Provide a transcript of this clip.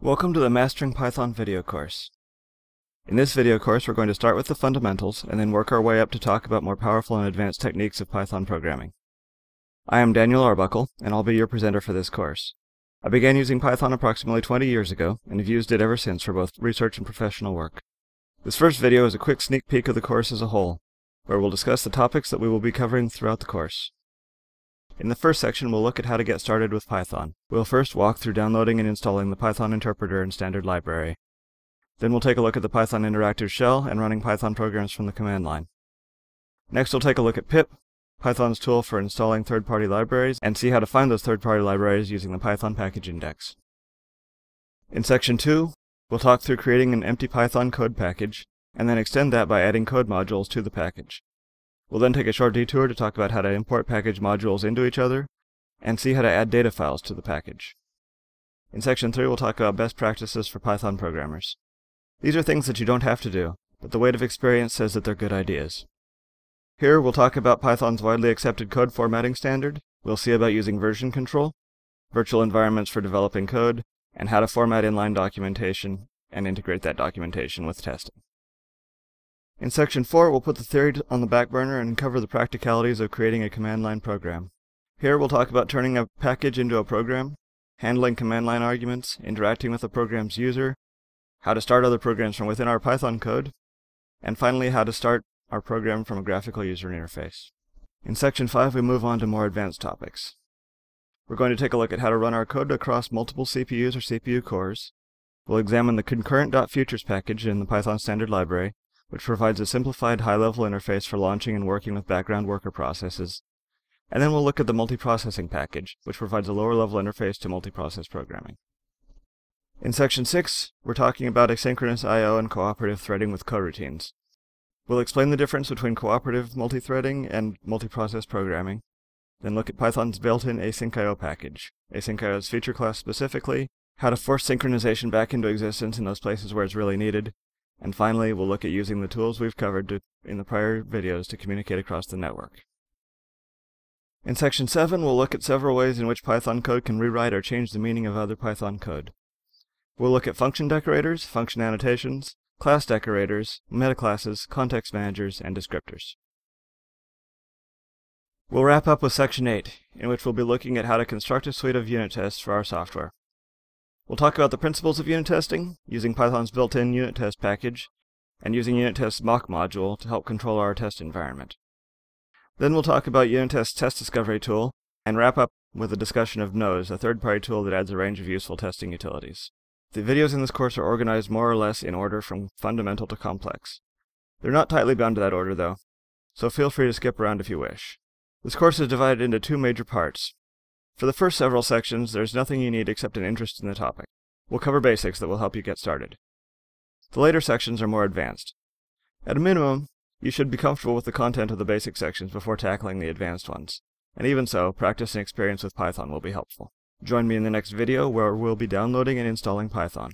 Welcome to the Mastering Python video course. In this video course, we're going to start with the fundamentals and then work our way up to talk about more powerful and advanced techniques of Python programming. I am Daniel Arbuckle, and I'll be your presenter for this course. I began using Python approximately 20 years ago, and have used it ever since for both research and professional work. This first video is a quick sneak peek of the course as a whole, where we'll discuss the topics that we will be covering throughout the course. In the first section, we'll look at how to get started with Python. We'll first walk through downloading and installing the Python interpreter and standard library. Then we'll take a look at the Python interactive shell and running Python programs from the command line. Next, we'll take a look at pip, Python's tool for installing third-party libraries, and see how to find those third-party libraries using the Python package index. In section 2, we'll talk through creating an empty Python code package, and then extend that by adding code modules to the package. We'll then take a short detour to talk about how to import package modules into each other, and see how to add data files to the package. In section 3, we'll talk about best practices for Python programmers. These are things that you don't have to do, but the weight of experience says that they're good ideas. Here, we'll talk about Python's widely accepted code formatting standard, we'll see about using version control, virtual environments for developing code, and how to format inline documentation and integrate that documentation with testing. In section 4, we'll put the theory on the back burner and cover the practicalities of creating a command line program. Here we'll talk about turning a package into a program, handling command line arguments, interacting with the program's user, how to start other programs from within our Python code, and finally how to start our program from a graphical user interface. In section 5, we move on to more advanced topics. We're going to take a look at how to run our code across multiple CPUs or CPU cores. We'll examine the concurrent.futures package in the Python standard library, which provides a simplified high-level interface for launching and working with background worker processes. And then we'll look at the multiprocessing package, which provides a lower-level interface to multiprocess programming. In section 6, we're talking about asynchronous I/O and cooperative threading with coroutines. We'll explain the difference between cooperative multithreading and multiprocess programming, then look at Python's built-in async I/O package, async I/O's feature class specifically, how to force synchronization back into existence in those places where it's really needed, and finally, we'll look at using the tools we've covered in the prior videos to communicate across the network. In section 7, we'll look at several ways in which Python code can rewrite or change the meaning of other Python code. We'll look at function decorators, function annotations, class decorators, metaclasses, context managers, and descriptors. We'll wrap up with section 8, in which we'll be looking at how to construct a suite of unit tests for our software. We'll talk about the principles of unit testing, using Python's built-in unit test package, and using unit test's mock module to help control our test environment. Then we'll talk about unit test's test discovery tool, and wrap up with a discussion of Nose, a third-party tool that adds a range of useful testing utilities. The videos in this course are organized more or less in order from fundamental to complex. They're not tightly bound to that order though, so feel free to skip around if you wish. This course is divided into two major parts. For the first several sections, there's nothing you need except an interest in the topic. We'll cover basics that will help you get started. The later sections are more advanced. At a minimum, you should be comfortable with the content of the basic sections before tackling the advanced ones. And even so, practice and experience with Python will be helpful. Join me in the next video where we'll be downloading and installing Python.